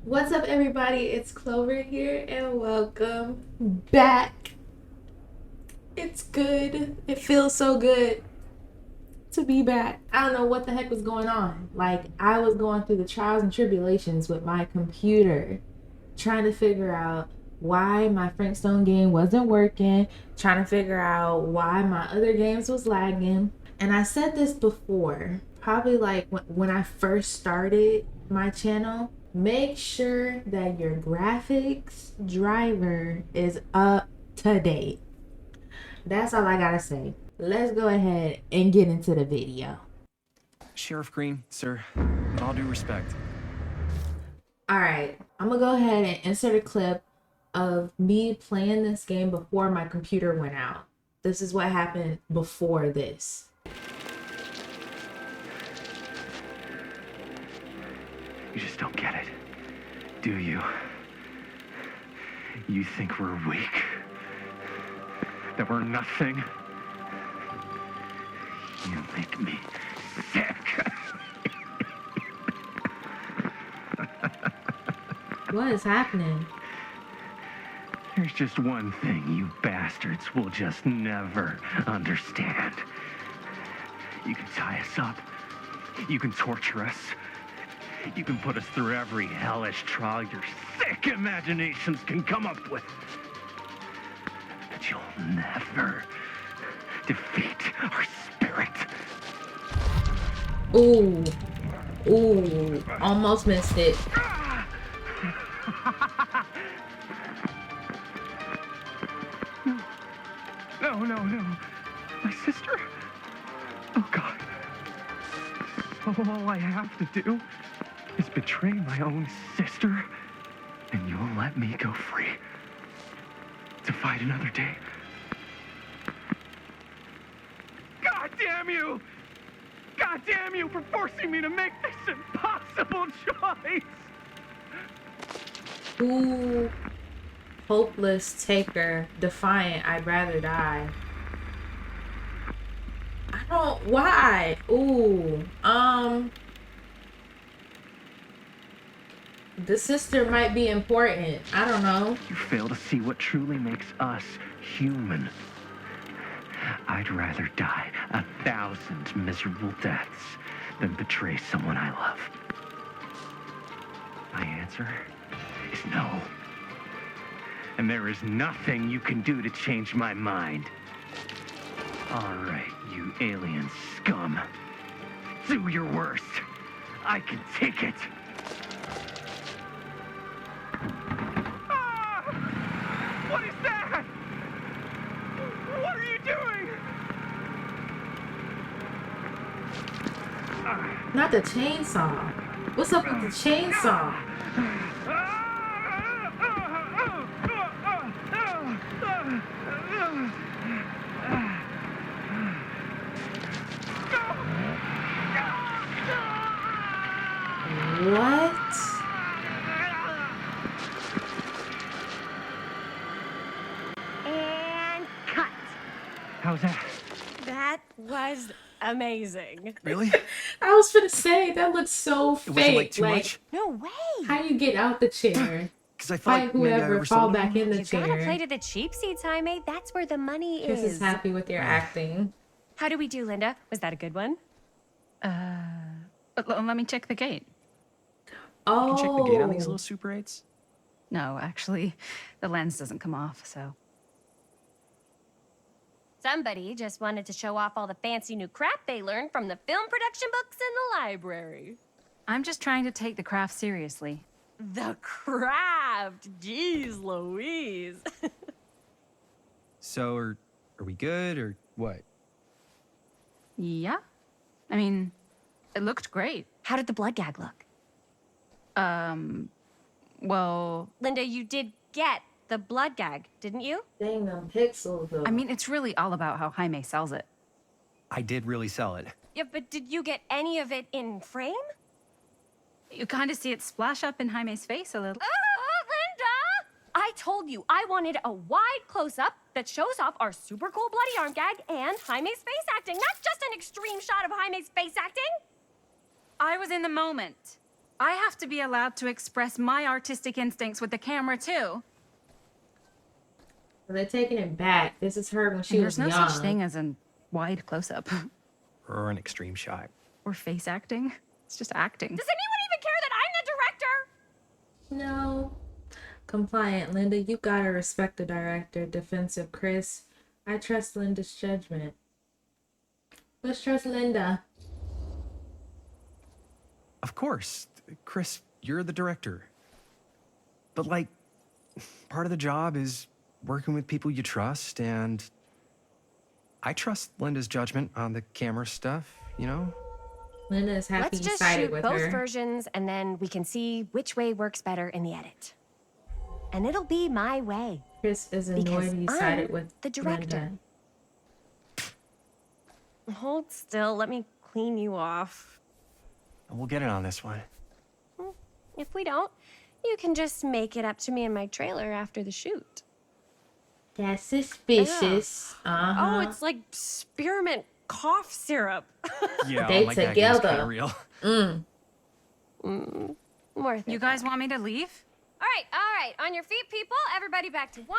What's up, everybody? It's Clover here, and welcome back. It's good. It feels so good to be back. I don't know what the heck was going on. Like, I was going through the trials and tribulations with my computer, trying to figure out why my Frankstone game wasn't working, trying to figure out why my other games was lagging. And I said this before, probably like when I first started my channel, make sure that your graphics driver is up to date. That's all I gotta say. Let's go ahead and get into the video. Sheriff Green, sir, with all due respect. Alright, I'm gonna go ahead and insert a clip of me playing this game before my computer went out. This is what happened before this. You just don't get it, do you? You think we're weak? That we're nothing? You make me sick. What is happening? There's just one thing you bastards will just never understand. You can tie us up. You can torture us. You can put us through every hellish trial your sick imaginations can come up with. But you'll never defeat our spirit. Ooh. Ooh. Almost missed it. No. My sister? Oh, God. All I have to do is betray my own sister, and you'll let me go free to fight another day. God damn you! God damn you for forcing me to make this impossible choice! Ooh. Hopeless taker. Defiant. I'd rather die. I don't. Why? Ooh. The sister might be important. I don't know. You fail to see what truly makes us human. I'd rather die 1,000 miserable deaths than betray someone I love. My answer is no. And there is nothing you can do to change my mind. All right, you alien scum. Do your worst. I can take it. What is that? What are you doing? Not the chainsaw. What's up with the chainsaw? What? And cut. How's that? That was amazing. Really? I was gonna say that looks so It wasn't like fake. too much? No way. How you get out the chair? Because I thought Fight like maybe I whoever, fall oversold back you. in the You gotta play chair. to the cheap seats, Jaime. That's where the money Chris is is. happy with your acting. How do we do, Linda? Was that a good one? Let me check the gate. Oh. You can check the gate on these little Super 8s? No, actually, the lens doesn't come off, so. Somebody just wanted to show off all the fancy new crap they learned from the film production books in the library. I'm just trying to take the craft seriously. The craft! Jeez Louise. So, are we good, or what? Yeah? I mean, it looked great. How did the blood gag look? Well, Linda, you did get the blood gag, didn't you? Dang them pixels though. I mean, it's really all about how Jaime sells it. I did really sell it. Yeah, but did you get any of it in frame? You kind of see it splash up in Jaime's face a little. Linda! I told you I wanted a wide close-up that shows off our super cool bloody arm gag and Jaime's face acting, not just an extreme shot of Jaime's face acting. I was in the moment. I have to be allowed to express my artistic instincts with the camera, too. They're taking it back. This is her when she And was there's no young. such thing as a wide close-up. Or an extreme shot. Or face acting. It's just acting. Does anyone even care that I'm the director? No. Compliant, Linda. You gotta respect the director. Defensive, Chris. I trust Linda's judgment. Let's trust Linda. Of course. Chris, you're the director. But, like, part of the job is working with people you trust, and I trust Linda's judgment on the camera stuff, you know? Linda is happy Let's you just sided shoot with both her. versions, and then we can see which way works better in the edit. And it'll be my way. Chris is Because annoyed he sided I'm with the director. Linda. Hold still. Let me clean you off. We'll get it on this one. If we don't, you can just make it up to me in my trailer after the shoot. That's suspicious. Oh, it's like spearmint cough syrup. Yeah, They all my gagging is together. kinda real. Worth it. You guys want me to leave? All right. On your feet, people. Everybody back to 1.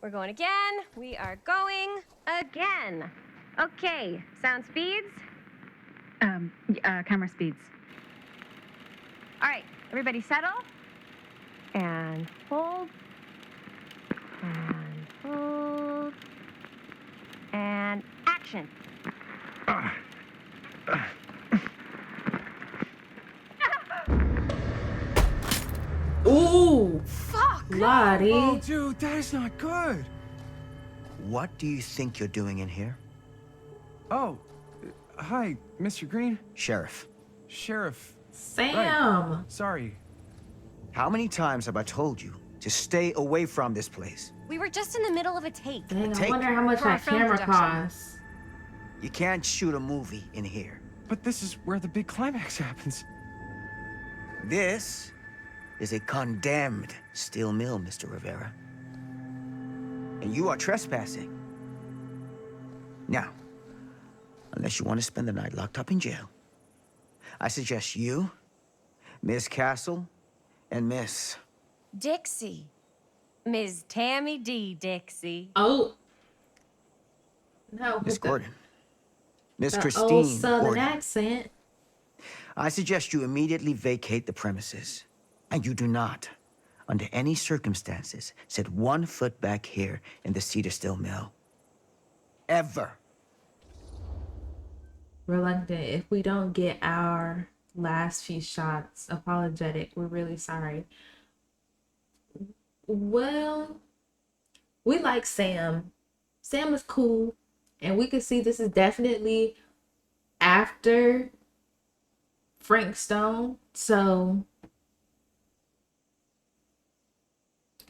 We're going again. We are going again. Okay, sound speeds. Camera speeds. All right, everybody settle. And hold. And hold. And action. Ooh, Fuck! Lottie. Oh, dude, that is not good. What do you think you're doing in here? Oh, hi, Mr. Green. Sheriff, Sheriff. Sam. Sorry. how many times have I told you to stay away from this place? We were just in the middle of a take. Dang, I Take wonder how much for our that film camera production. costs. You can't shoot a movie in here. But this is where the big climax happens. This is a condemned steel mill, Mr. Rivera. And you are trespassing. Now, unless you want to spend the night locked up in jail, I suggest you, Miss Castle, and Miss... Dixie. Ms. Tammy D. Dixie. Oh. No. Miss with the- Gordon. Miss the old Christine Southern Gordon. accent. I suggest you immediately vacate the premises. And you do not, under any circumstances, set 1 foot back here in the Cedar Steel Mill. Ever. Reluctant. If we don't get our last few shots, apologetic. We're really sorry. Well, we like Sam. Sam is cool. And we can see this is definitely after Frank Stone. So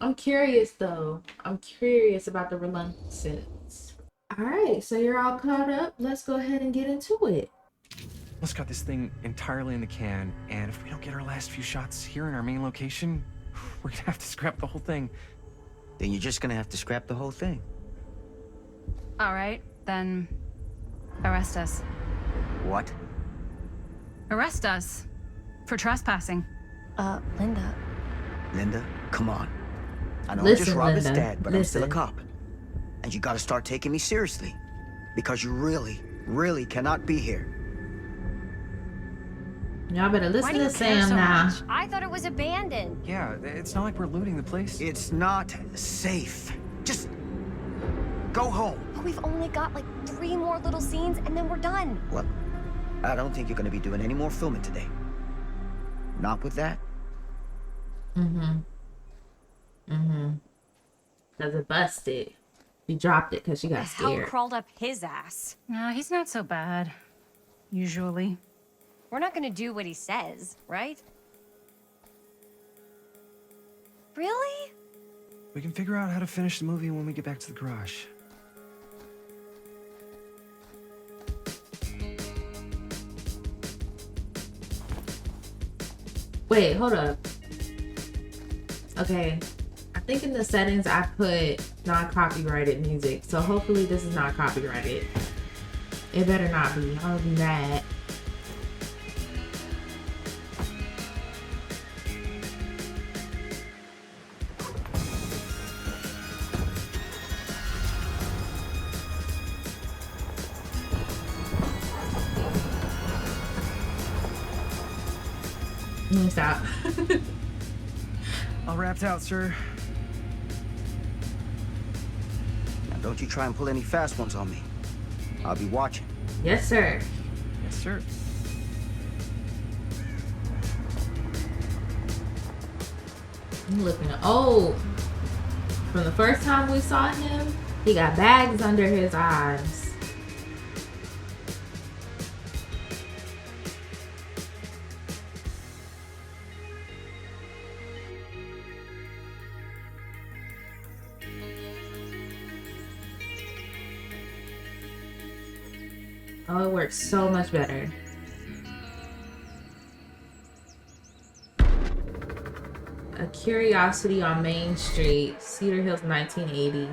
I'm curious though. I'm curious about the reluctance. All right, so you're all caught up. Let's go ahead and get into it. Let's got this thing entirely in the can, and if we don't get our last few shots here in our main location, we're gonna have to scrap the whole thing. Then you're just gonna have to scrap the whole thing. All right, then arrest us. What? Arrest us for trespassing. Linda. Linda, come on. I know I Listen, just robbed his Linda, dad, but I'm still a listen. cop. And you gotta start taking me seriously. Because you really, really cannot be here. Y'all better Why listen do to you care Sam so now. much? I thought it was abandoned. Yeah, it's not like we're looting the place. It's not safe. Just go home. But we've only got like 3 more little scenes and then we're done. Well, I don't think you're gonna be doing any more filming today. Not with that. Cause it busted. You dropped it because she got The hell scared. crawled up his ass. No, he's not so bad. Usually. We're not gonna do what he says, right? Really? We can figure out how to finish the movie when we get back to the garage. Wait, hold up. Okay. I think in the settings I put non-copyrighted music. So hopefully this is not copyrighted. It better not be. I'll be mad. Let me stop. All wrapped out, sir. Now, don't you try and pull any fast ones on me. I'll be watching. Yes, sir. Yes, sir. He's looking old. From the first time we saw him, he got bags under his eyes. Oh, it works so much better. A Curiosity on Main Street, Cedar Hills, 1980.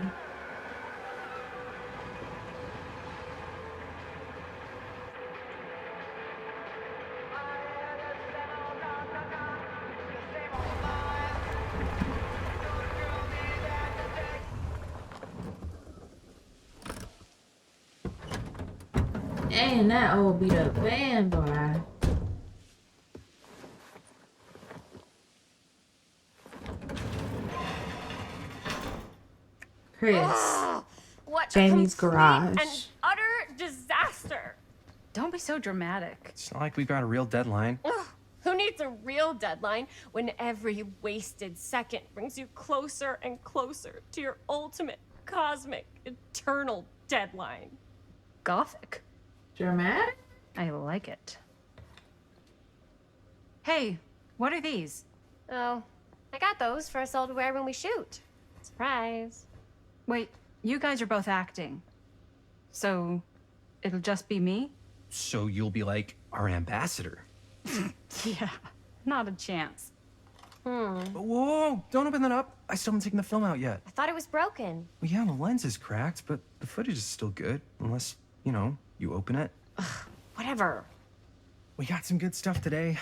And that old beat up band, boy. Chris. What Jamie's a complete garage. and utter disaster. Don't be so dramatic. It's not like we've got a real deadline. Ugh, who needs a real deadline when every wasted second brings you closer and closer to your ultimate, cosmic, eternal deadline? Gothic. Dramatic? I like it. Hey, what are these? Oh, I got those for us all to wear when we shoot. Surprise. Wait, you guys are both acting. So, it'll just be me? So you'll be like our ambassador. Yeah, not a chance. Whoa, don't open that up. I still haven't taken the film out yet. I thought it was broken. Well, yeah, the lens is cracked, but the footage is still good. Unless, you know, you open it. Whatever. We got some good stuff today.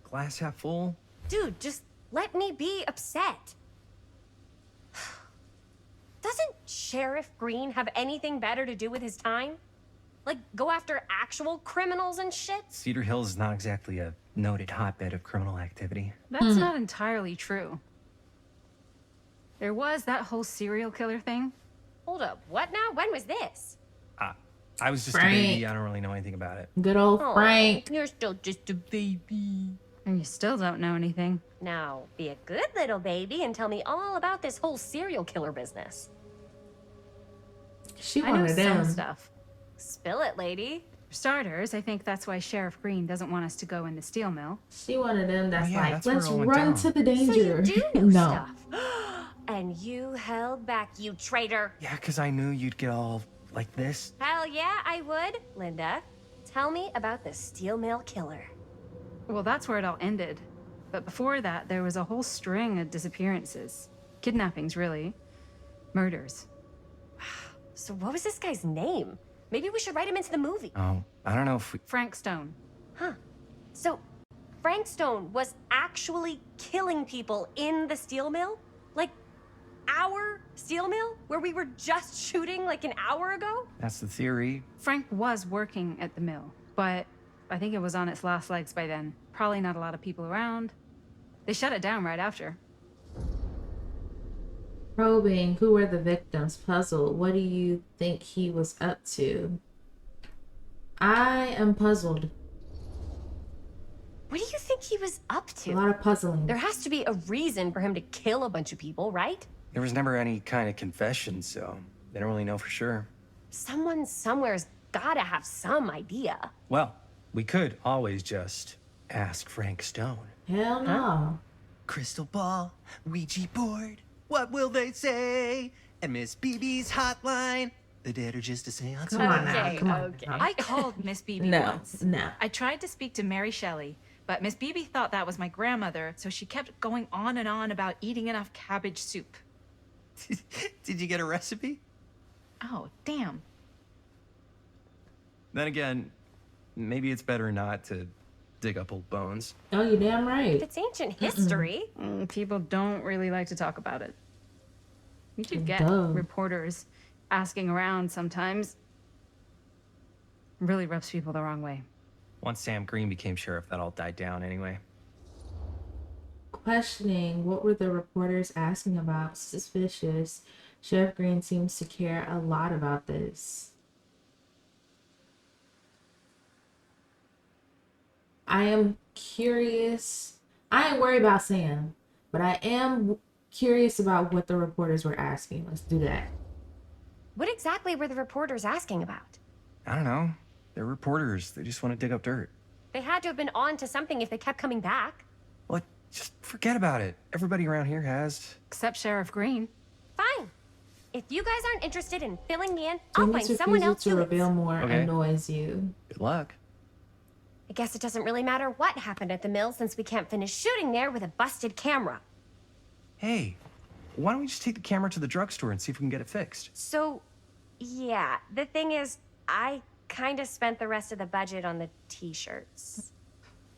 Glass half full. Dude, just let me be upset. Doesn't Sheriff Green have anything better to do with his time? Like, go after actual criminals and shit? Cedar Hills is not exactly a noted hotbed of criminal activity. That's not entirely true. There was that whole serial killer thing. Hold up, what now? When was this? I was just Frank. a baby. I don't really know anything about it. Good old Aw, Frank. You're still just a baby. And you still don't know anything. Now, be a good little baby and tell me all about this whole serial killer business. She I know wanted some them. stuff. Spill it, lady. For starters, I think that's why Sheriff Green doesn't want us to go in the steel mill. She wanted them that's Oh, yeah, like, that's where let's it all went run down. to the So danger. you do know No. stuff. And you held back, you traitor. Yeah, because I knew you'd get all like this. Hell yeah, I would. Linda, tell me about the steel mill killer. Well, that's where it all ended. But before that, there was a whole string of disappearances. Kidnappings, really. Murders. So what was this guy's name? Maybe we should write him into the movie. Oh, I don't know if we... Frank Stone. Huh. So Frank Stone was actually killing people in the steel mill? Like our steel mill? Where we were just shooting like an hour ago? That's the theory. Frank was working at the mill, but I think it was on its last legs by then. Probably not a lot of people around. They shut it down right after. Probing who were the victims puzzled. What do you think he was up to? I am puzzled. What do you think he was up A to? lot of puzzling. There has to be a reason for him to kill a bunch of people, right? There was never any kind of confession, so they don't really know for sure. Someone somewhere's gotta have some idea. Well, we could always just ask Frank Stone. Hell no. Crystal ball, Ouija board, what will they say? And Miss BB's hotline, the dead are just a seance. Come on now. Okay, Come on. okay. now. I called Miss BB No, once. no. I tried to speak to Mary Shelley, but Miss BB thought that was my grandmother, so she kept going on and on about eating enough cabbage soup. Did you get a recipe? Oh, damn. Then again, maybe it's better not to dig up old bones. Oh, you damn right. It's ancient history. People don't really like to talk about it. You should get Duh. reporters asking around sometimes. Really rubs people the wrong way. Once Sam Green became sheriff, that all died down anyway. questioning. What were the reporters asking about? Suspicious. Sheriff Green seems to care a lot about this. I am curious. I ain't worried about Sam, but I am curious about what the reporters were asking. Let's do that. What exactly were the reporters asking about? I don't know. They're reporters. They just want to dig up dirt. They had to have been on to something if they kept coming back. Well, just forget about it. Everybody around here has. Except Sheriff Green. Fine. If you guys aren't interested in filling me in, I'll find Jamie's someone refusal else to who reveal is. more Okay. annoys you. Good luck. I guess it doesn't really matter what happened at the mill since we can't finish shooting there with a busted camera. Hey, why don't we just take the camera to the drugstore and see if we can get it fixed? So, yeah, the thing is, I kind of spent the rest of the budget on the t-shirts.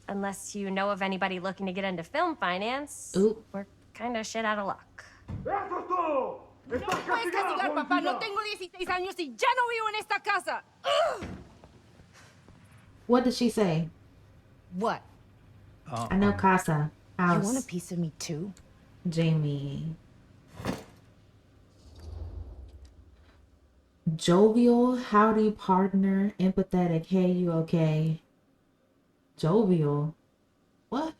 Unless you know of anybody looking to get into film finance, Oop. we're kind of shit out of luck. ¡Eso es todo! ¡Estás castigado, papá. No policía! tengo 16 años y ya no vivo en esta casa. What did she say? What? I know casa. House. You want a piece of me too? Jamie. Jovial, howdy partner, empathetic, hey, you okay? Jovial? What?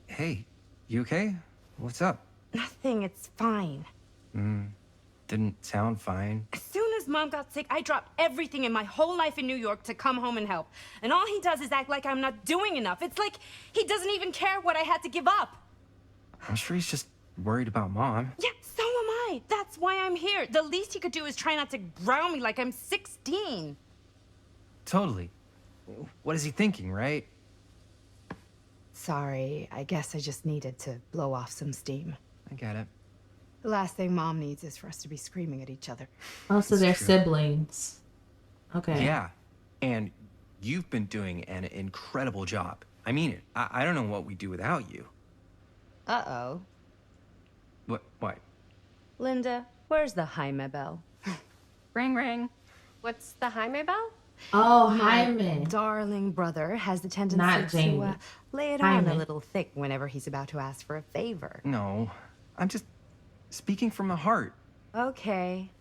Hey, you okay? What's up? Nothing, it's fine. Didn't sound fine. As soon as Mom got sick, I dropped everything in my whole life in New York to come home and help. And all he does is act like I'm not doing enough. It's like he doesn't even care what I had to give up. I'm sure he's just worried about Mom. Yeah, so am I. That's why I'm here. The least he could do is try not to ground me like I'm 16. Totally. What is he thinking, right? Sorry, I guess I just needed to blow off some steam. I get it. The last thing Mom needs is for us to be screaming at each other. Oh, so they're true. siblings. Okay. Yeah. And you've been doing an incredible job. I mean it. I don't know what we'd do without you. Uh-oh. What? Linda, where's the Jaime bell? Ring, ring. What's the Jaime bell? Oh, My Hyman. darling brother has the tendency Not Jamie. to lay it on a Hyman. little thick whenever he's about to ask for a favor. No. I'm just speaking from the heart. Okay.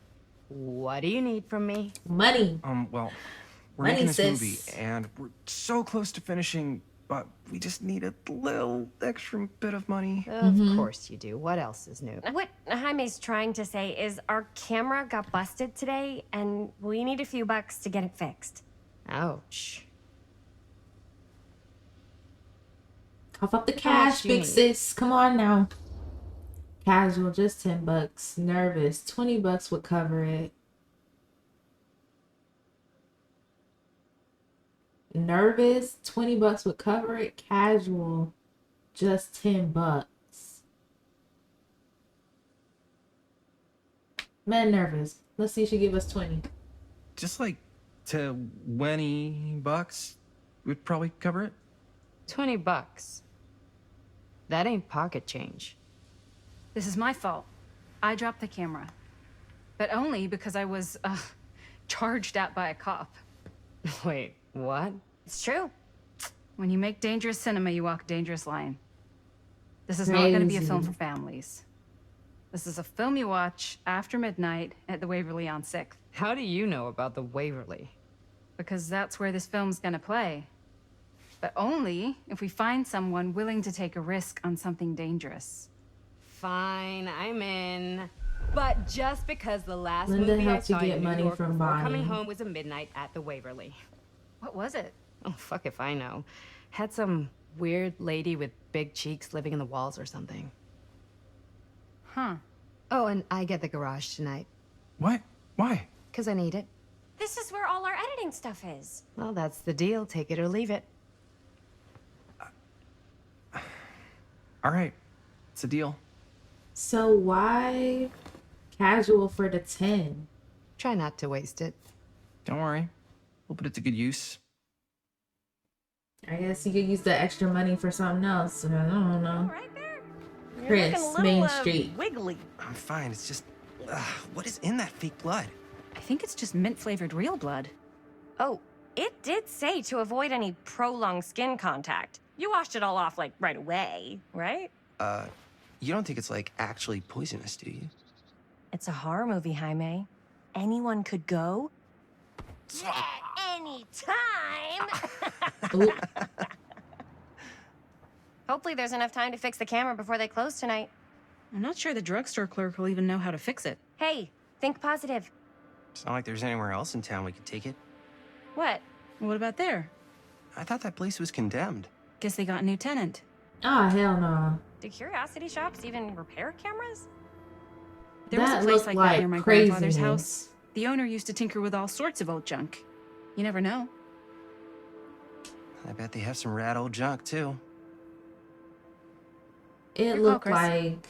What do you need from me? Money. Well, we're Money, making this sis. movie and we're so close to finishing, but we just need a little extra bit of money. Of course you do. What else is new? What Jaime's trying to say is our camera got busted today, and we need a few bucks to get it fixed. Ouch. Cough up the How cash, much do you big need? sis. Come on now. Casual, just $10. Nervous, $20 would cover it. Nervous, $20 would cover it. Casual, just $10. Man, nervous. Let's see if she give us 20. Just like $20 would probably cover it. $20. That ain't pocket change. This is my fault. I dropped the camera. But only because I was, charged at by a cop. Wait, what? It's true. When you make dangerous cinema, you walk a dangerous line. This is not going to be a film Crazy. for families. This is a film you watch after midnight at the Waverly on 6th. How do you know about the Waverly? Because that's where this film's gonna play. But only if we find someone willing to take a risk on something dangerous. Fine, I'm in. But just because the last Linda movie I helped you saw get in New money York from before Bonnie. coming home was a midnight at the Waverly. What was it? Oh, fuck if I know. Had some weird lady with big cheeks living in the walls or something. Huh. Oh, and I get the garage tonight, What? Why? 'cause I need it. This is where all our editing stuff is. Well, that's the deal. Take it or leave it. All right. It's a deal. So why casual for the 10? Try not to waste it. Don't worry. We'll put it to good use. I guess you could use the extra money for something else. I don't know. Right there. You're Chris, looking a little, Main Street. wiggly. I'm fine. It's just, what is in that fake blood? I think it's just mint-flavored real blood. Oh, it did say to avoid any prolonged skin contact. You washed it all off, like, right away, right? You don't think it's, like, actually poisonous, do you? It's a horror movie, Jaime. Anyone could go. Anytime! Ooh. Hopefully there's enough time to fix the camera before they close tonight. I'm not sure the drugstore clerk will even know how to fix it. Hey, think positive. It's not like there's anywhere else in town we could take it. What? What about there? I thought that place was condemned. Guess they got a new tenant. Oh, hell no. Do curiosity shops even repair cameras? There was That a place looked like like that near my grandfather's craziness. house. The owner used to tinker with all sorts of old junk. You never know. I bet they have some rad old junk, too. It Good looked call, Chris. like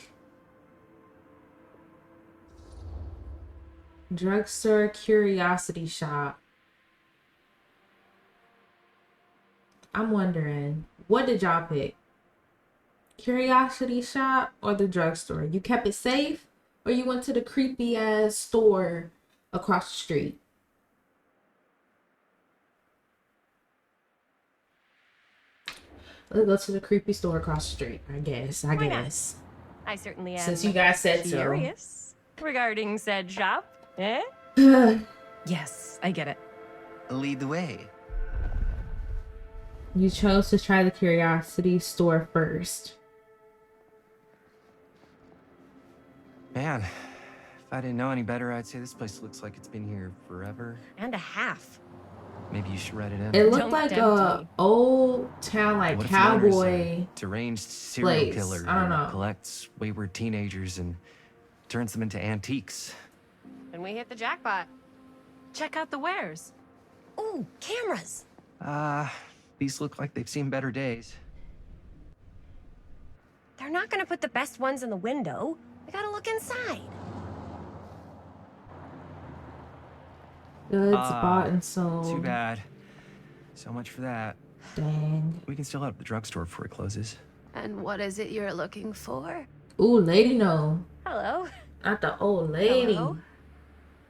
drugstore curiosity shop. I'm wondering, what did y'all pick? Curiosity shop or the drugstore? You kept it safe or you went to the creepy ass store across the street? Let's go to the creepy store across the street, I guess. Why not? guess. I certainly am. Since you guys said so. Curious regarding said shop, eh? Yes, I get it. Lead the way. You chose to try the curiosity store first. Man, if I didn't know any better, I'd say this place looks like it's been here forever. And a half. Maybe you should write it in. It looked Don't like tempt a me. old town, like What if the owner's cowboy. a deranged serial place. killer I don't who know. collects wayward teenagers and turns them into antiques? And we hit the jackpot. Check out the wares. Ooh, cameras. These look like they've seen better days. They're not gonna put the best ones in the window. We gotta look inside. Goods bought and sold. Too bad. So much for that. Dang. We can still hit up the drugstore before it closes. And what is it you're looking for? Ooh, lady no. Hello. Not the old lady. Hello?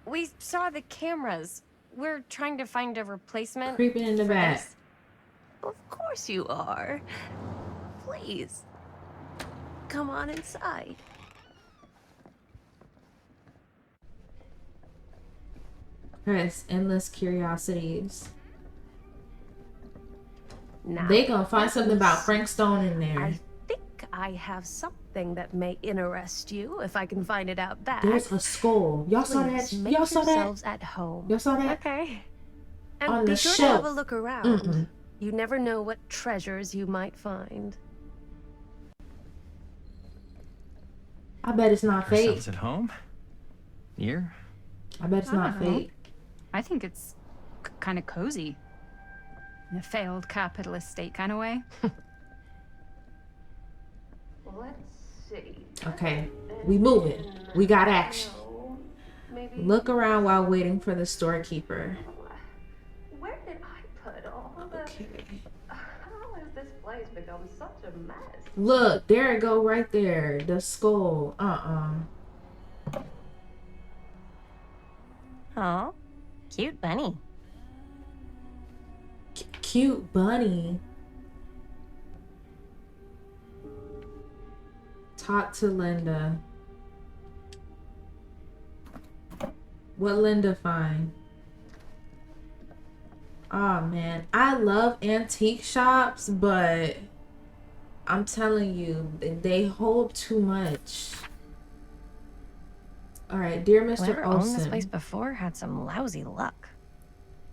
We saw the cameras. We're trying to find a replacement. Creeping in the for back. this. Of course you are. Please. Come on inside. Press endless curiosities. Now, They gonna find let something me about see. Frank Stone in there. I think I have something that may interest you if I can find it out back. There's a skull. Y'all saw that? Please make Y'all saw that? yourselves at home. Y'all saw that? Okay. And on be the sure shelf. to have a look around. Mm-mm. You never know what treasures you might find. I bet it's not fake. Ourselves at home? Here? I bet it's not Uh-huh. fake. I think it's kind of cozy. In a failed capitalist state kind of way. Let's see. Okay, we moving. We got action. Look around while waiting for the storekeeper. Where did I put all the... Okay. How has this place become such a mess? Look, there it go right there. The skull. Oh, cute bunny. Cute bunny. Talk to Linda. What Linda find? Oh man, I love antique shops, but I'm telling you, they hold too much. All right, dear Mr. Whoever owned this Olson. place before had some lousy luck.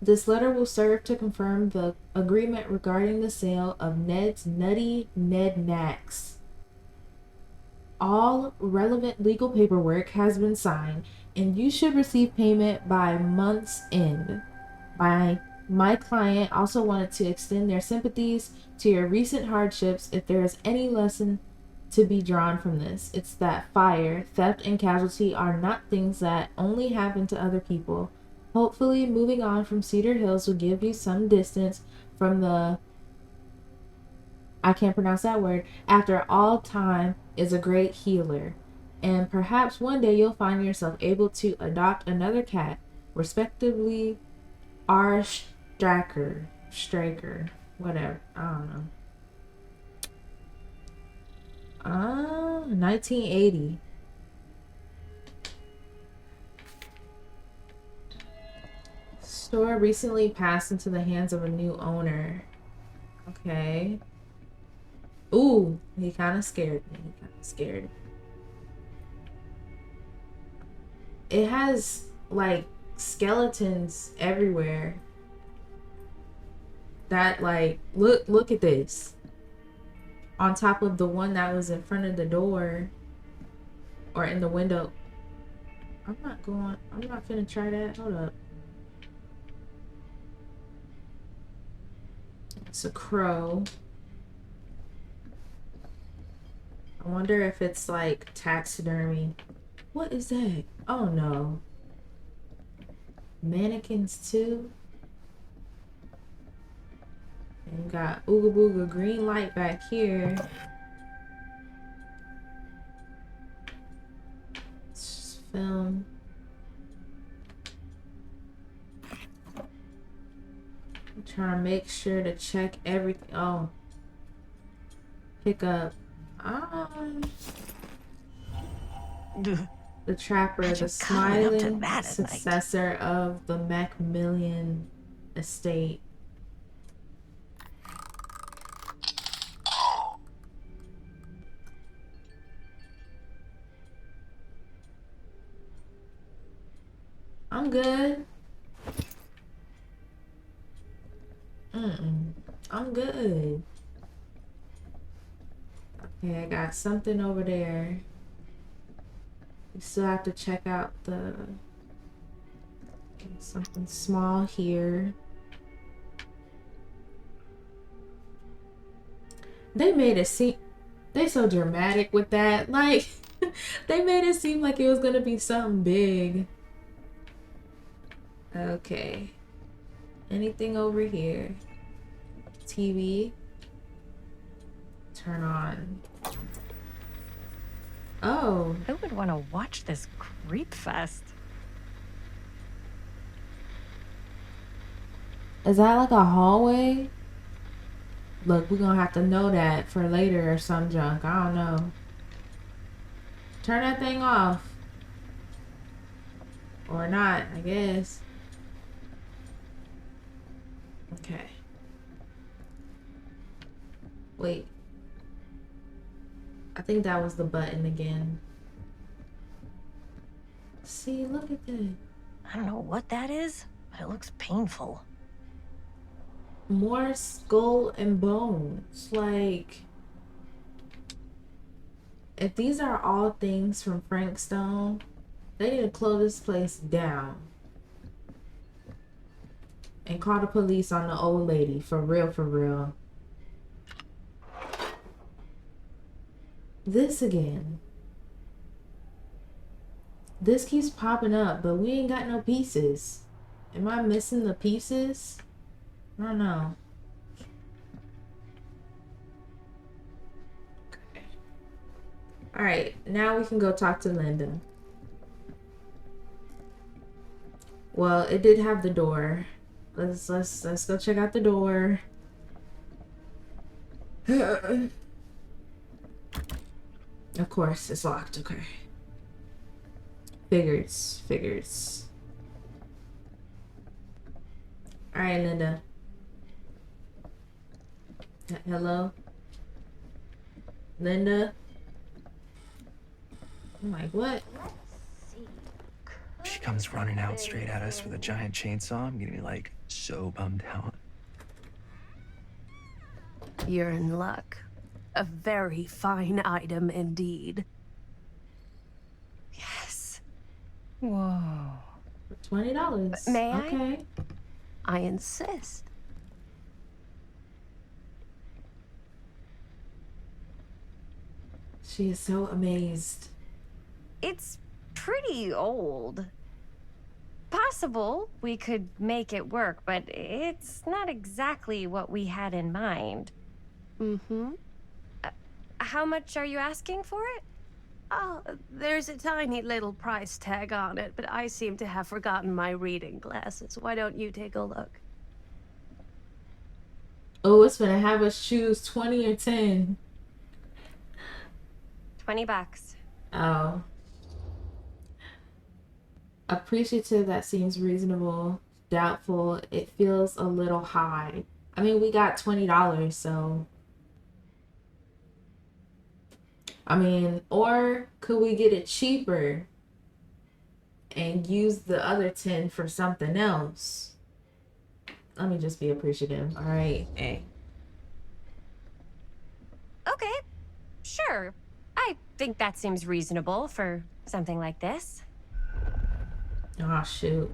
This letter will serve to confirm the agreement regarding the sale of Ned's Nutty Ned Knacks. All relevant legal paperwork has been signed, and you should receive payment by month's end. My client also wanted to extend their sympathies to your recent hardships. If there is any lesson to be drawn from this, it's that fire, theft, and casualty are not things that only happen to other people. Hopefully, moving on from Cedar Hills will give you some distance from the... I can't pronounce that word. After all, time is a great healer. And perhaps one day you'll find yourself able to adopt another cat, respectively R. Straker, whatever. I don't know. 1980. Store recently passed into the hands of a new owner. Okay. Ooh, he kind of scared me. He kind of scared me. It has like skeletons everywhere. That like look at this. On top of the one that was in front of the door or in the window. I'm not finna try that. Hold up. It's a crow. I wonder if it's like taxidermy. What is that? Oh no. Mannequins too. And we got Ooga Booga green light back here. Let's just film. I'm trying to make sure to check everything. Oh. Pick up. The Trapper, the smiling successor of the Macmillan estate. I'm good. I'm good. Okay, I got something over there. We still have to check out the something small here. They made it seem they so dramatic with that. Like they made it seem like it was gonna be something big. Okay. Anything over here? TV. Turn on. Oh. Who would want to watch this creep fest? Is that like a hallway? Look, we're gonna have to know that for later or some junk. I don't know. Turn that thing off. Or not, I guess. Okay. Wait. I think that was the button again. See, look at that. I don't know what that is, but it looks painful. More skull and bones. Like, if these are all things from Frankstone, they need to close this place down. And call the police on the old lady. For real, for real. This again. This keeps popping up, but we ain't got no pieces. Am I missing the pieces? I don't know. Okay. Alright, now we can go talk to Linda. Well, it did have the door. Let's go check out the door. Of course, it's locked. Okay. Figures. All right, Linda. Hello? Linda? I'm like, what? She comes running out straight at us with a giant chainsaw. I'm gonna be like so bummed out. You're in luck. A very fine item indeed. Yes. Whoa. $20. May I? Okay. I insist. She is so amazed. It's pretty old. Possible we could make it work, but it's not exactly what we had in mind. Mm-hmm. How much are you asking for it? Oh, there's a tiny little price tag on it, but I seem to have forgotten my reading glasses. Why don't you take a look? Oh, it's gonna have us choose 20 or 10. $20. Oh. Appreciative, that seems reasonable. Doubtful, it feels a little high. I mean, we got $20, so. I mean, or could we get it cheaper and use the other 10 for something else? Let me just be appreciative, all right? Hey. Okay, sure. I think that seems reasonable for something like this. Oh, shoot.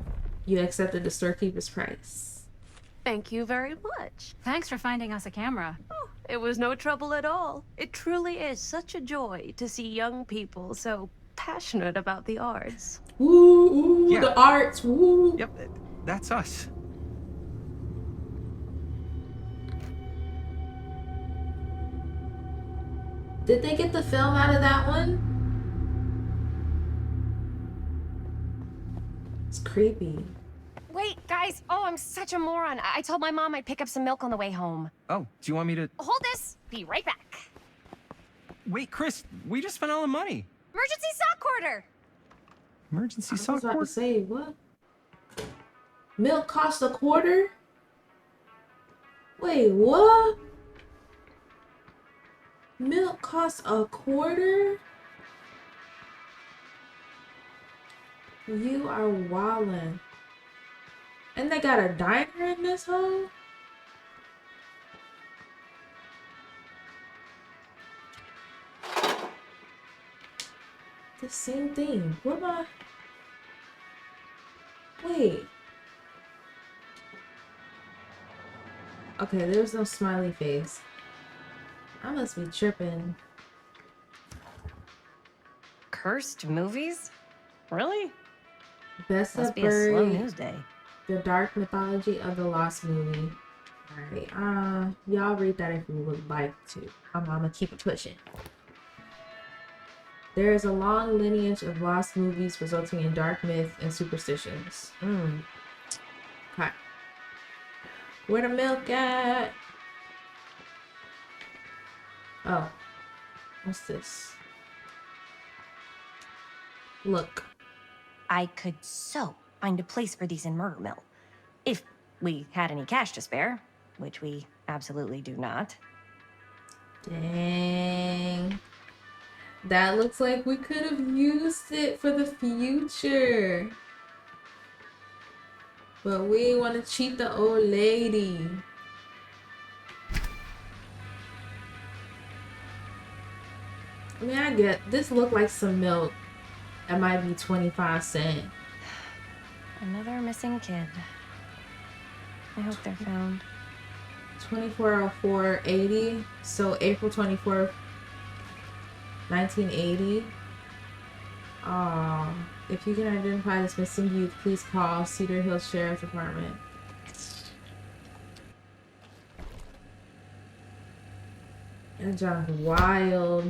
You accepted the storekeeper's price. Thank you very much. Thanks for finding us a camera. Oh, it was no trouble at all. It truly is such a joy to see young people so passionate about the arts. Woo, ooh, Yeah. the arts, woo. Yep, that's us. Did they get the film out of that one? It's creepy. Wait, guys. Oh, I'm such a moron. I told my mom I'd pick up some milk on the way home. Oh, do you want me to... Hold this. Be right back. Wait, Chris, we just spent all the money. Emergency sock quarter. Emergency I was sock about to cord? say, what? Milk cost a quarter? Wait, what? Milk costs a quarter? You are wildin'. And they got a diner in this hole? The same thing. What am I? Wait. Okay, there's no smiley face. I must be tripping. Cursed movies? Really? Best Must of be a slow Bird, news day. The Dark Mythology of the Lost Movie. Alright, y'all read that if you would like to. I'm gonna keep it pushing. There is a long lineage of lost movies resulting in dark myth and superstitions. Okay. Where the milk at? Oh. What's this? Look. I could so find a place for these in Murder Mill. If we had any cash to spare, which we absolutely do not. Dang. That looks like we could have used it for the future. But we want to cheat the old lady. I mean, I get this look like some milk. That might be 25 cents. Another missing kid. I hope they're found. 240480. So April 24th, 1980. If you can identify this missing youth, please call Cedar Hills Sheriff's Department. That job wild.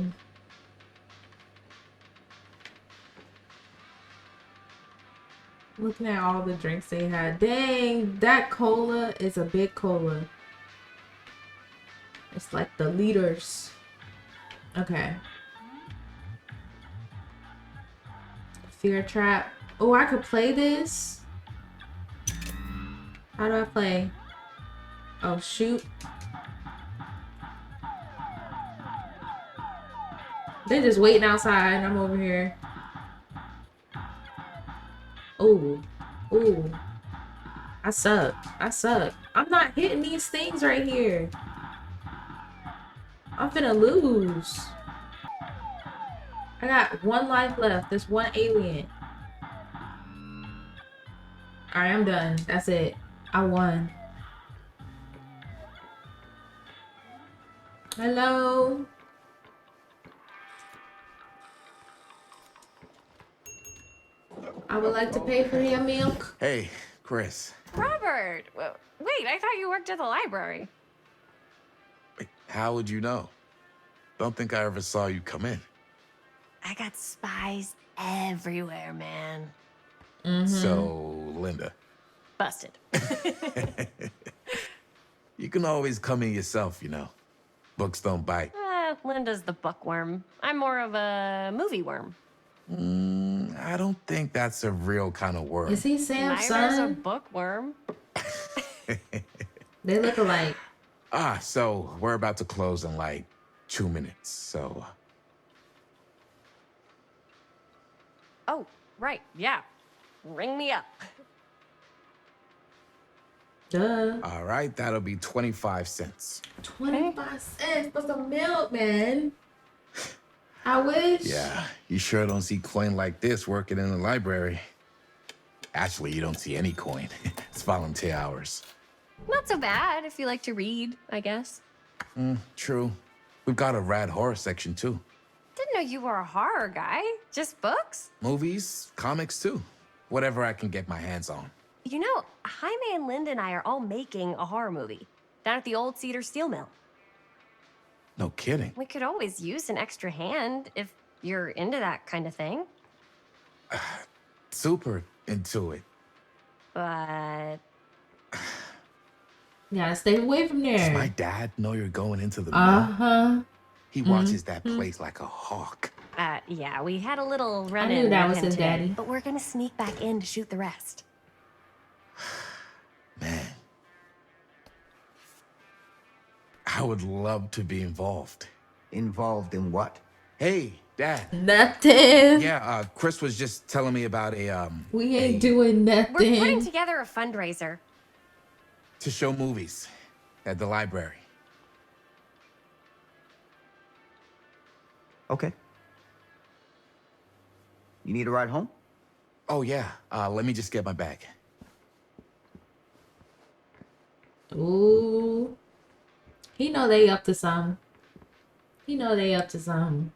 Looking at all the drinks they had. Dang, that cola is a big cola. It's like the liters. Okay. Fear trap. Oh, I could play this? How do I play? Oh, shoot. They're just waiting outside and I'm over here. Oh. Oh. I suck. I suck. I'm not hitting these things right here. I'm finna lose. I got one life left. There's one alien. Alright, I'm done. That's it. I won. Hello? I would like to pay for your milk. Hey, Chris. Robert! Wait, I thought you worked at the library. Wait, how would you know? Don't think I ever saw you come in. I got spies everywhere, man. So, Linda. Busted. You can always come in yourself, you know. Books don't bite. Linda's the bookworm. I'm more of a movie worm. I don't think that's a real kind of worm. Is he Sam's Myra's a son? bookworm. They look alike. So we're about to close in like 2 minutes, so... Oh, right, yeah. Ring me up. Duh. All right, that'll be 25 cents. 25 cents for some milk, man. I wish. Yeah, you sure don't see coin like this working in the library. Actually, you don't see any coin. It's volunteer hours. Not so bad if you like to read, I guess. True. We've got a rad horror section, too. Didn't know you were a horror guy. Just books? Movies, comics, too. Whatever I can get my hands on. You know, Jaime and Linda and I are all making a horror movie down at the old Cedar Steel Mill. No kidding. We could always use an extra hand if you're into that kind of thing. Super into it. But You gotta stay away from Does there. my dad know you're going into the mill? Uh-huh. He watches that place like a hawk. yeah, we had a little I run-in knew that with was him his today, daddy. but we're gonna sneak back in to shoot the rest. Man. I would love to be involved. Involved in what? Hey, Dad. Nothing. Yeah, Chris was just telling me about We ain't doing We're putting nothing. together a fundraiser. to show movies at the library. Okay. You need a ride home? Oh, yeah. Let me just get my bag. Ooh. He know they up to something. He know they up to something.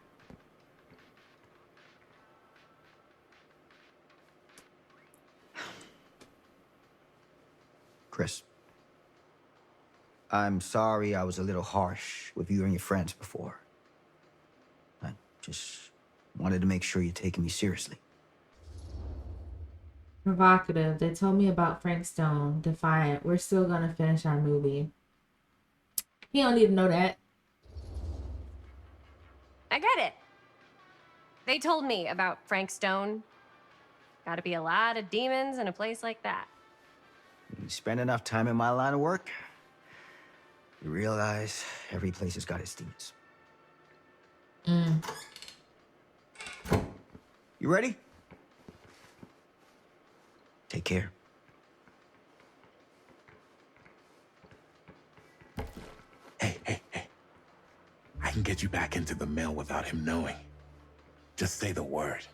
Chris. I'm sorry I was a little harsh with you and your friends before. I just wanted to make sure you're taking me seriously. Provocative. They told me about Frank Stone. Defiant. We're still gonna finish our movie. He don't need to know that. I get it. They told me about Frank Stone. Gotta be a lot of demons in a place like that. You spend enough time in my line of work, you realize every place has got its demons. You ready? Take care. Hey. I can get you back into the mill without him knowing. Just say the word.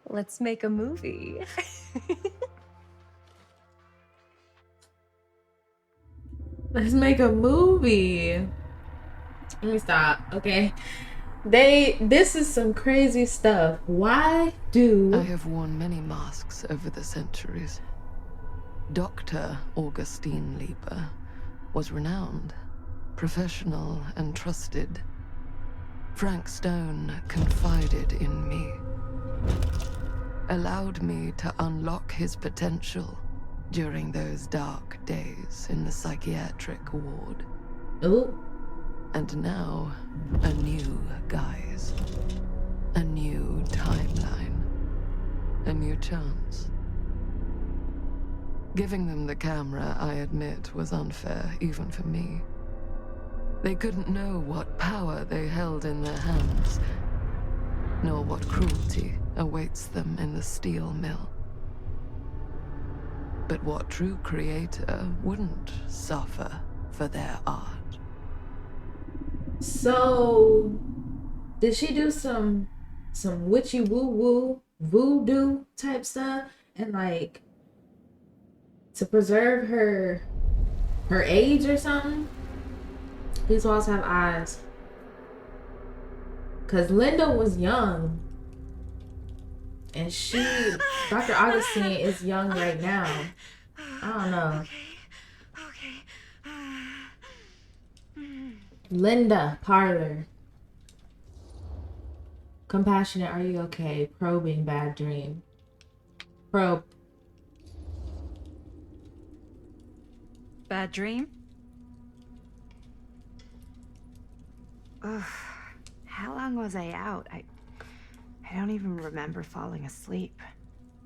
Let's make a movie. Let's make a movie. Let me stop, okay? This is some crazy stuff. Why do I have worn many masks over the centuries. Dr. Augustine Lieber was renowned, professional, and trusted. Frank Stone confided in me, allowed me to unlock his potential during those dark days in the psychiatric ward. Ooh. And now, a new guise. A new timeline. A new chance. Giving them the camera, I admit, was unfair, even for me. They couldn't know what power they held in their hands, nor what cruelty awaits them in the steel mill. But what true creator wouldn't suffer for their art? So, did she do some witchy woo voodoo type stuff and like to preserve her age or something? These walls have eyes. Cause Linda was young, and Dr. Augustine is young right now. I don't know. Linda Parlor. Compassionate, are you okay? Probing, bad dream. Probe. Bad dream? long was I out? I don't even remember falling asleep.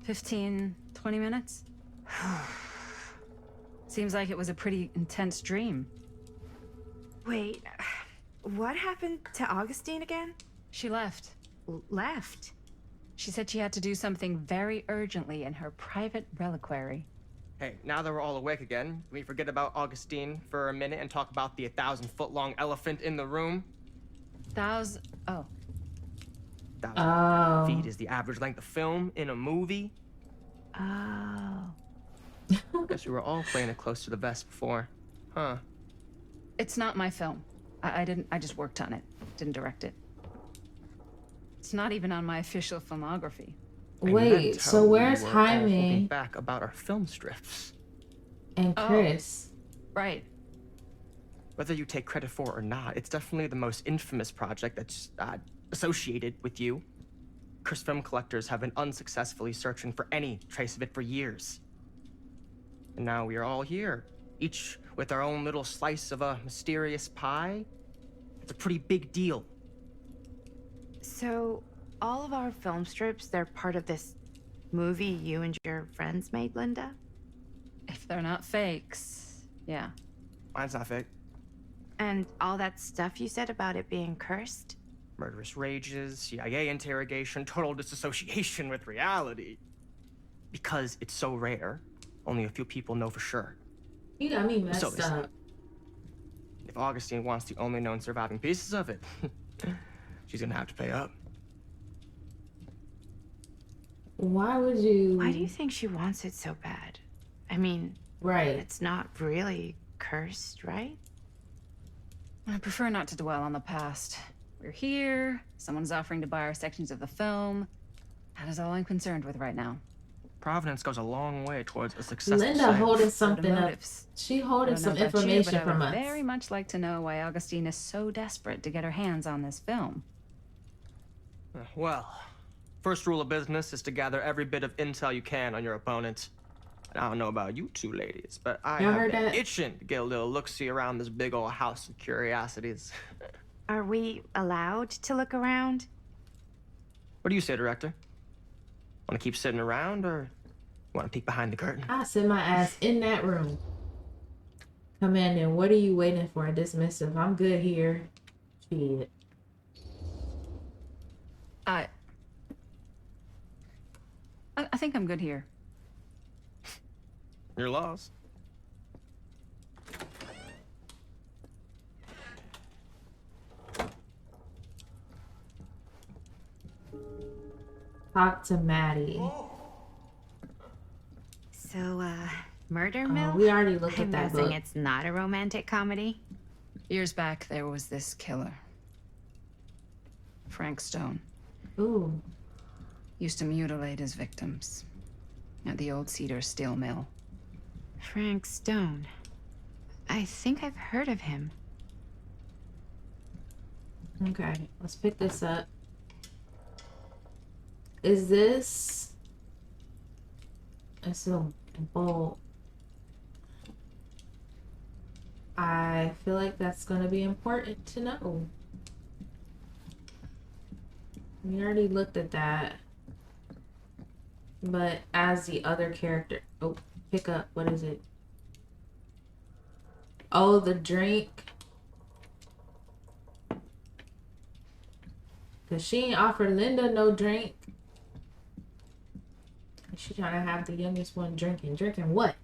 15, 20 minutes? Seems like it was a pretty intense dream. Wait, what happened to Augustine again? She left. Left? She said she had to do something very urgently in her private reliquary. Hey, now that we're all awake again, can we forget about Augustine for a minute and talk about the 1,000-foot-long elephant in the room? Oh. 1,000 feet is the average length of film in a movie. Oh. Guess we were all playing it close to the vest before, huh? It's not my film. I just worked on it. Didn't direct it. It's not even on my official filmography. Wait, so where's Jaime back about our film strips and Chris? Right. Whether you take credit for it or not, it's definitely the most infamous project that's associated with you. Chris film collectors have been unsuccessfully searching for any trace of it for years. And now we are all here, each with our own little slice of a mysterious pie. It's a pretty big deal. So, all of our film strips, they're part of this movie you and your friends made, Linda? If they're not fakes, yeah. Mine's not fake. And all that stuff you said about it being cursed? Murderous rages, CIA interrogation, total disassociation with reality. Because it's so rare, only a few people know for sure. You got me messed up. If Augustine wants the only known surviving pieces of it, she's gonna have to pay up. Why would you? Why do you think she wants it so bad? I mean, right. It's not really cursed, right? I prefer not to dwell on the past. We're here, someone's offering to buy our sections of the film. That is all I'm concerned with right now. Providence goes a long way towards a successful Linda sale. holding something up. She holding some information from us. I would very much like to know why Augustine is so desperate to get her hands on this film. Well, first rule of business is to gather every bit of intel you can on your opponent. And I don't know about you two ladies, but I have been itching to get a little look-see around this big old house of curiosities. Are we allowed to look around? What do you say, director? Want to keep sitting around, or want to peek behind the curtain? I sit my ass in that room. Come in, and what are you waiting for? Dismissive. I'm good here. Shit. I think I'm good here. You're lost. Talk to Maddie. So, Murder Mill? We already looked at I'm that guessing book. it's not a romantic comedy? Years back, there was this killer. Frank Stone. Ooh. Used to mutilate his victims at the old Cedar Steel Mill. Frank Stone. I think I've heard of him. Okay, let's pick this up. Is this... It's a bolt. I feel like that's going to be important to know. We already looked at that. But as the other character... Oh, pick up. What is it? Oh, the drink. Because she ain't offered Linda no drink. She trying to have the youngest one drinking. Drinking what?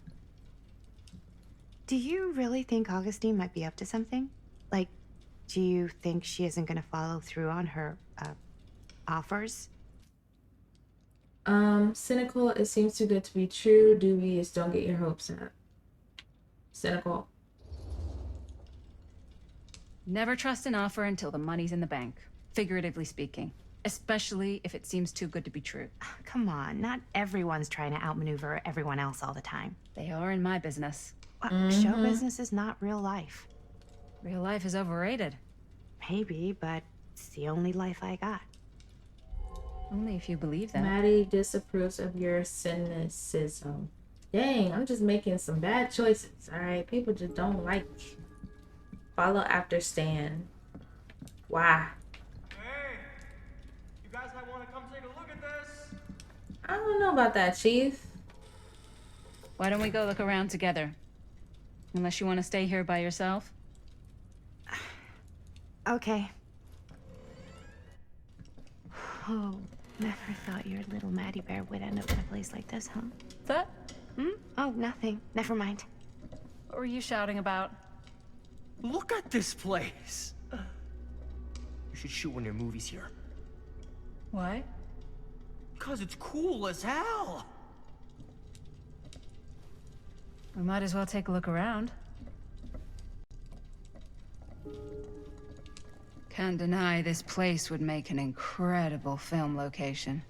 Do you really think Augustine might be up to something? Like, do you think she isn't going to follow through on her offers? Cynical. It seems too good to be true. Dubious. Don't get your hopes up. Cynical. Never trust an offer until the money's in the bank, figuratively speaking. Especially if it seems too good to be true. Come on, not everyone's trying to outmaneuver everyone else all the time. They are in my business. Show business is not real life. Real life is overrated. Maybe, but it's the only life I got. Only if you believe that. Maddie disapproves of your cynicism. Dang, I'm just making some bad choices. Alright, people just don't like me. Follow after Stan. Why? Hey, I don't know about that, Chief. Why don't we go look around together? Unless you want to stay here by yourself? Okay. Oh, never thought your little Maddie Bear would end up in a place like this, huh? That? Oh, nothing. Never mind. What were you shouting about? Look at this place. You should shoot one of your movies here. Why? Because it's cool as hell. We might as well take a look around. Can't deny this place would make an incredible film location.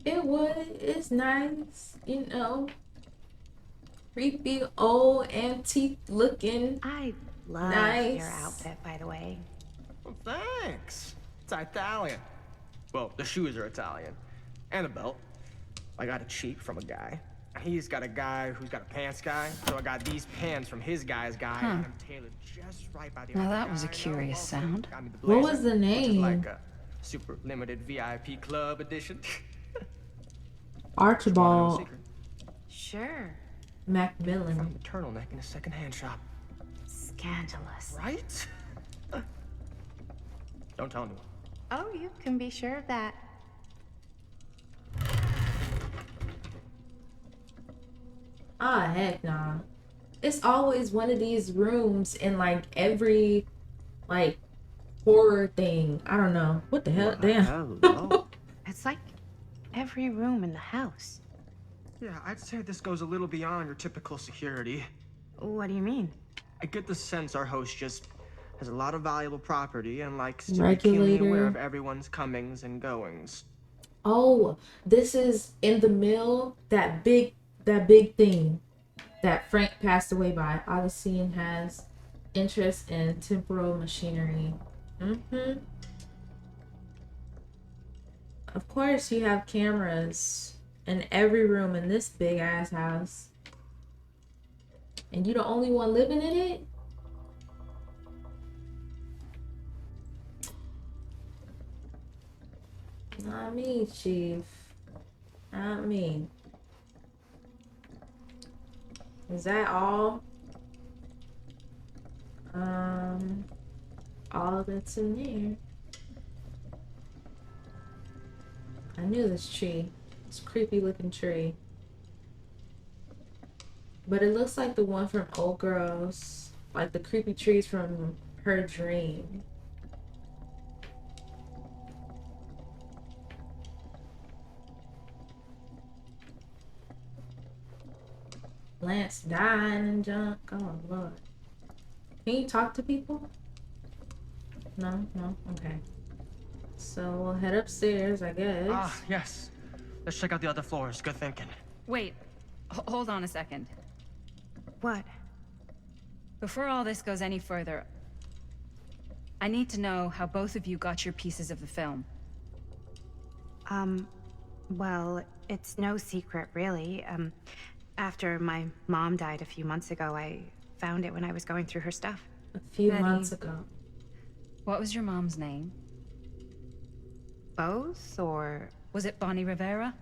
It would. It's nice, you know. Creepy, old, antique looking. I love nice. your outfit, by the way. Well, thanks. It's Italian. Well, the shoes are Italian. And the belt. I got it cheap from a guy. He's got a guy who's got a pants guy. So I got these pants from his guy's guy. Huh. And I'm tailored just right by the Now other that was a guy. curious sound. Got me the What blazer, was the which is name? like a super limited VIP club edition. Archibald Sure. Macmillan. Found the turtleneck in a secondhand shop. Scandalous. Right? Don't tell anyone. Oh, you can be sure of that. Ah, heck nah. It's always one of these rooms in like every like horror thing. I don't know. What the hell? Damn. It's like every room in the house. Yeah, I'd say this goes a little beyond your typical security. What do you mean? I get the sense our host just has a lot of valuable property and likes to be keenly aware of everyone's comings and goings. Oh, this is in the mill, that big thing that Frank passed away by. Augustine has interest in temporal machinery. Of course, you have cameras in every room in this big ass house. And you the only one living in it? Not me, Chief. Not me. Is that all? All that's in there. I knew this tree. This creepy looking tree. But it looks like the one from Old Girls. Like the creepy trees from Her Dream. Lance dying and junk. Oh Lord. Can you talk to people? No? No? Okay. So we'll head upstairs, I guess. Ah, yes. Let's check out the other floors. Good thinking. Wait, hold on a second. What? Before all this goes any further, I need to know how both of you got your pieces of the film. Well, it's no secret, really. After my mom died a few months ago, I found it when I was going through her stuff. A few Betty. months ago. What was your mom's name? Both, or... Was it Bonnie Rivera?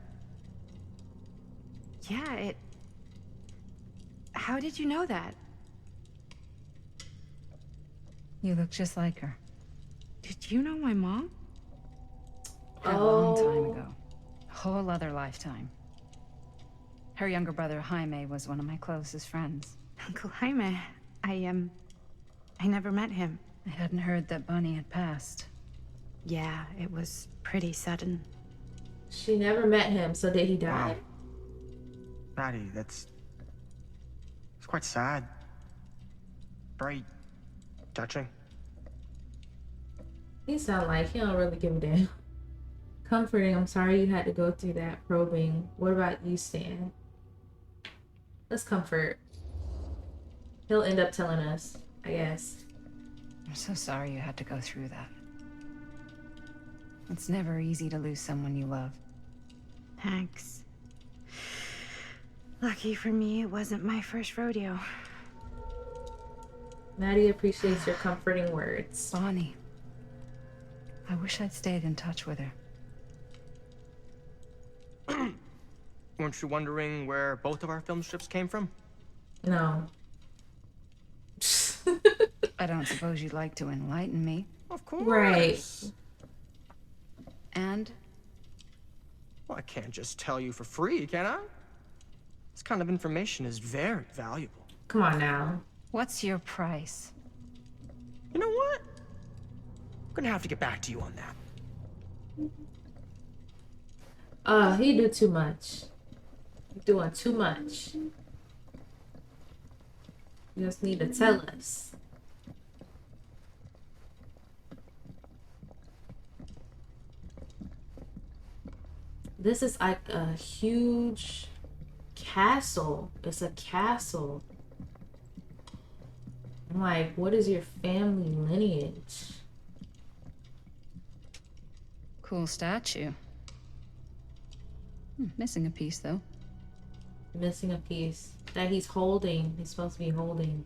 Yeah, it... How did you know that? You look just like her. Did you know my mom? A long time ago. A whole other lifetime. Her younger brother, Jaime, was one of my closest friends. Uncle Jaime. I never met him. I hadn't heard that Bonnie had passed. Yeah, it was pretty sudden. She never met him, so did he die? Wow. Maddie, it's quite sad. Very touching. He sound like he don't really give a damn. Comforting, I'm sorry you had to go through that. Probing. What about you, Stan? Let's comfort. He'll end up telling us, I guess. I'm so sorry you had to go through that. It's never easy to lose someone you love. Thanks. Lucky for me, it wasn't my first rodeo. Maddie appreciates your comforting words. Bonnie. I wish I'd stayed in touch with her. Weren't you wondering where both of our film strips came from? No. I don't suppose you'd like to enlighten me. Of course. Right. And? Well, I can't just tell you for free, can I? This kind of information is very valuable. Come on now. What's your price? You know what? I'm gonna have to get back to you on that. He do too much. He doing too much. You just need to tell us. This is like a huge castle. It's a castle. I'm like, what is your family lineage? Cool statue. Missing a piece, though. Missing a piece that he's holding. He's supposed to be holding.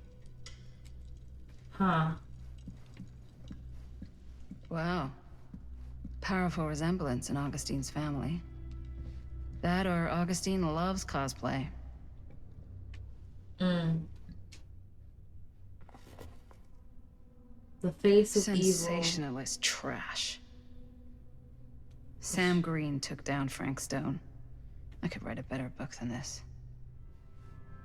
Huh. Wow. Powerful resemblance in Augustine's family. That or Augustine loves cosplay. The face of evil. Sensationalist trash. Sam Green took down Frank Stone. I could write a better book than this.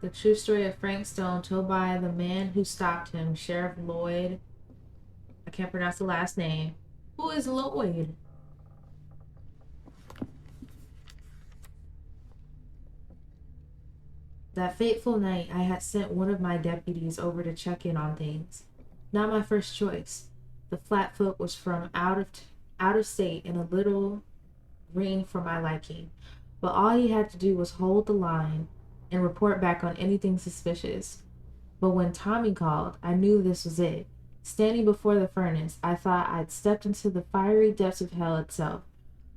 The true story of Frank Stone, told by the man who stopped him, Sheriff Lloyd. I can't pronounce the last name. Who is Lloyd? That fateful night, I had sent one of my deputies over to check in on things. Not my first choice. The flatfoot was from out of state and a little green for my liking, but all he had to do was hold the line and report back on anything suspicious. But when Tommy called, I knew this was it. Standing before the furnace, I thought I'd stepped into the fiery depths of hell itself.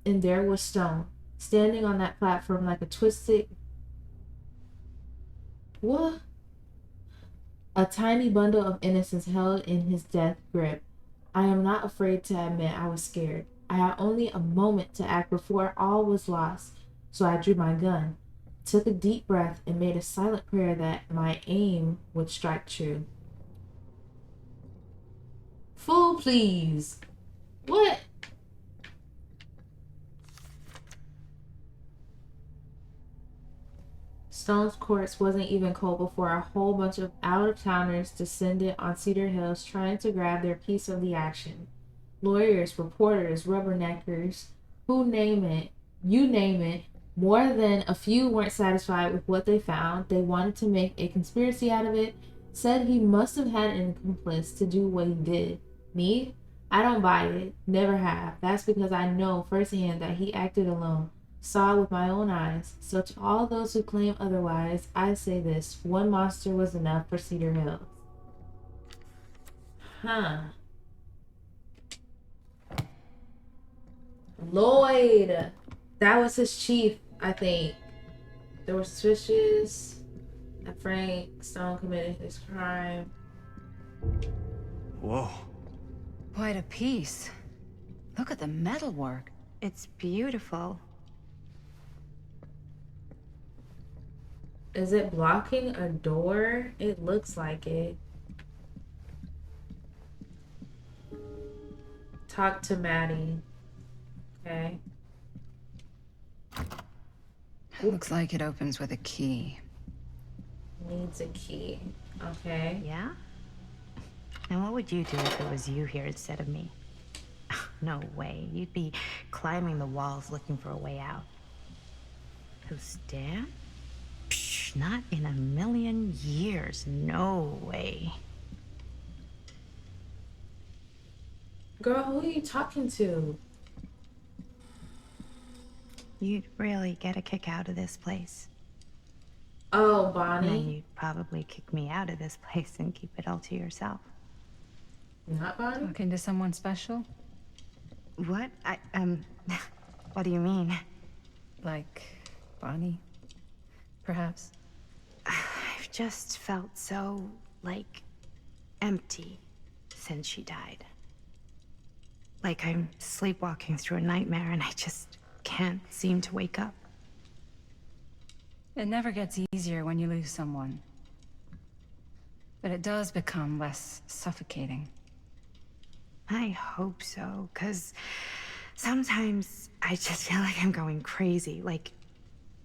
And there was Stone, standing on that platform like a twisted... What? A tiny bundle of innocence held in his death grip. I am not afraid to admit I was scared. I had only a moment to act before all was lost, so I drew my gun, took a deep breath, and made a silent prayer that my aim would strike true. Fool, please. What? Stone's corpse wasn't even cold before a whole bunch of out-of-towners descended on Cedar Hills trying to grab their piece of the action. Lawyers, reporters, rubberneckers, you name it. More than a few weren't satisfied with what they found. They wanted to make a conspiracy out of it, said he must have had an accomplice to do what he did. Me? I don't buy it. Never have. That's because I know firsthand that he acted alone. Saw it with my own eyes. So to all those who claim otherwise, I say this: one monster was enough for Cedar Hills. Huh. Lloyd. That was his chief, I think. There were suspicions that Frank Stone committed his crime. Whoa. Quite a piece. Look at the metalwork. It's beautiful. Is it blocking a door? It looks like it. Talk to Maddie. Okay. Looks like it opens with a key. Needs a key. Okay. Yeah? And what would you do if it was you here instead of me? No way. You'd be climbing the walls looking for a way out. Who's Dan? Psh, not in a million years. No way. Girl, who are you talking to? You'd really get a kick out of this place. Oh, And then Bonnie. you'd probably kick me out of this place and keep it all to yourself. Not Bonnie? Talking to someone special? What? What do you mean? Like Bonnie, perhaps? I've just felt so, like, empty since she died. Like I'm sleepwalking through a nightmare and I just can't seem to wake up. It never gets easier when you lose someone. But it does become less suffocating. I hope so, because sometimes I just feel like I'm going crazy. Like,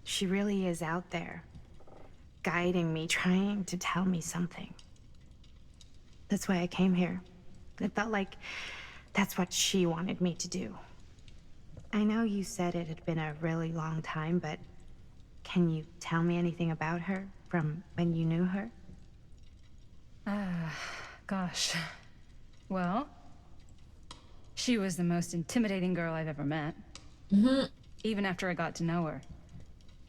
she really is out there, guiding me, trying to tell me something. That's why I came here. It felt like that's what she wanted me to do. I know you said it had been a really long time, but can you tell me anything about her from when you knew her? Gosh. Well, she was the most intimidating girl I've ever met. Even after I got to know her.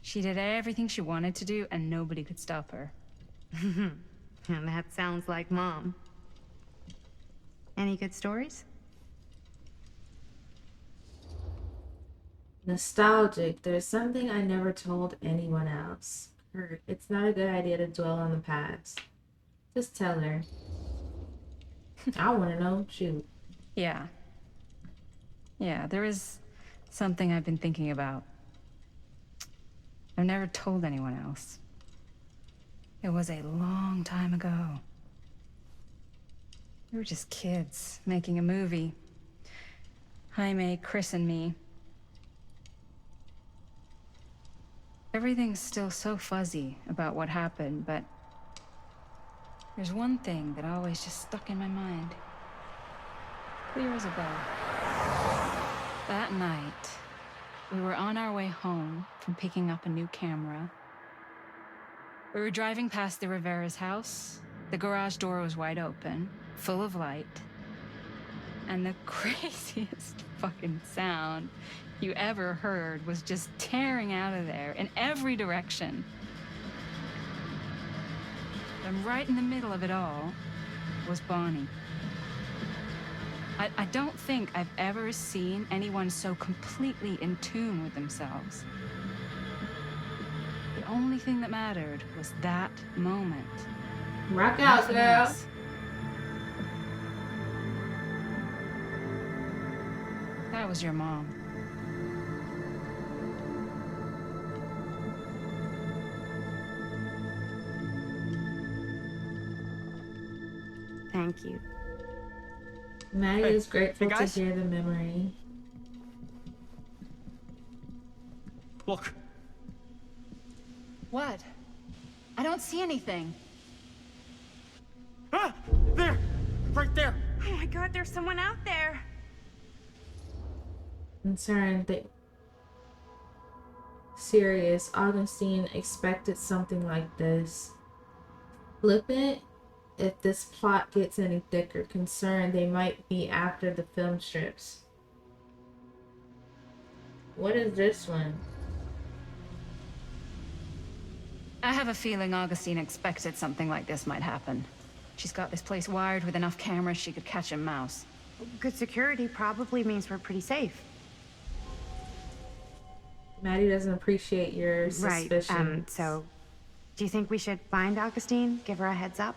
She did everything she wanted to do, and nobody could stop her. And that sounds like Mom. Any good stories? Nostalgic. There's something I never told anyone else. Kurt, it's not a good idea to dwell on the past. Just tell her. I want to know. Shoot. Yeah. Yeah, there is something I've been thinking about. I've never told anyone else. It was a long time ago. We were just kids, making a movie. Jaime, Chris, and me. Everything's still so fuzzy about what happened, but there's one thing that always just stuck in my mind. Clear as a bell. That night, we were on our way home from picking up a new camera. We were driving past the Rivera's house. The garage door was wide open, full of light. And the craziest fucking sound you ever heard was just tearing out of there in every direction. And right in the middle of it all was Bonnie. I don't think I've ever seen anyone so completely in tune with themselves. The only thing that mattered was that moment. Rock out, Nothing girl. else. That was your mom. Thank you. Maddie is grateful hey, to guys. hear the memory. Look. What? I don't see anything. Ah! There! Right there! Oh my god, there's someone out there. Concerned that serious. Augustine expected something like this. Flippant. If this plot gets any thicker, concerned they might be after the film strips. What is this one? I have a feeling Augustine expected something like this might happen. She's got this place wired with enough cameras she could catch a mouse. Good security probably means we're pretty safe. Maddie doesn't appreciate your Right. suspicions. So, do you think we should find Augustine? Give her a heads up?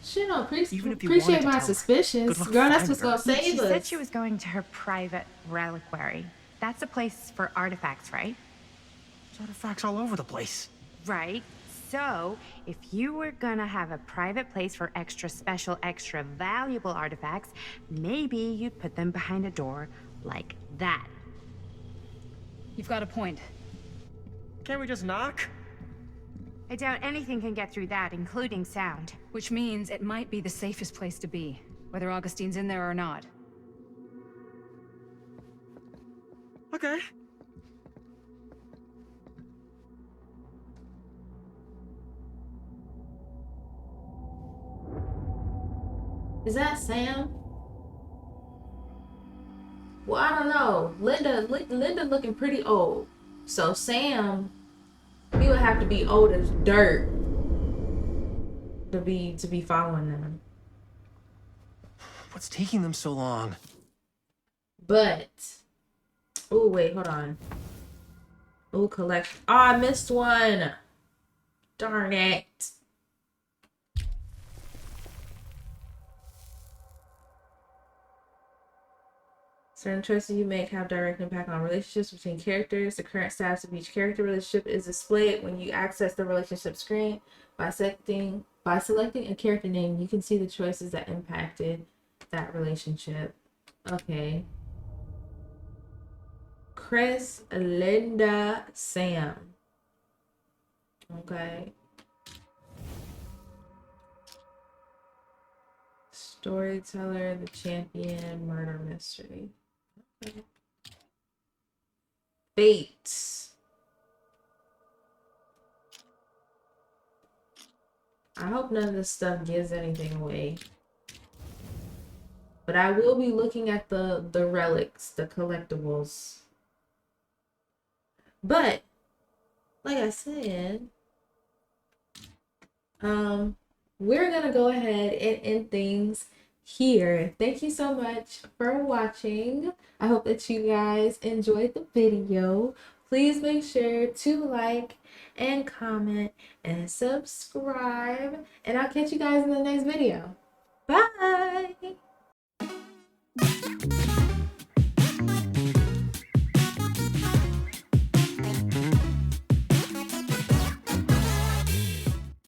She don't Even if you appreciate wanted to my tell her, suspicions. good luck Girl, that's finding what's gonna her. save She us. said she was going to her private reliquary. That's a place for artifacts, right? There's artifacts all over the place. Right. So, if you were gonna have a private place for extra special, extra valuable artifacts, maybe you'd put them behind a door like that. You've got a point. Can't we just knock? I doubt anything can get through that, including sound. Which means it might be the safest place to be, whether Augustine's in there or not. Okay. Is that Sam? Well, I don't know. Linda looking pretty old. So Sam, he would have to be old as dirt to be following them. What's taking them so long? But oh wait, hold on. Oh, collection. Oh, I missed one. Darn it. Certain choices you make have direct impact on relationships between characters. The current status of each character relationship is displayed when you access the relationship screen. By selecting a character name, you can see the choices that impacted that relationship. Okay. Chris, Linda, Sam. Okay. Storyteller, the champion, murder mystery. Okay. Fate. I hope none of this stuff gives anything away. But I will be looking at the relics, the collectibles. But like I said, we're gonna go ahead and end things here. Thank you so much for watching. I hope that you guys enjoyed the video. Please make sure to like and comment and subscribe, and I'll catch you guys in the next video. Bye.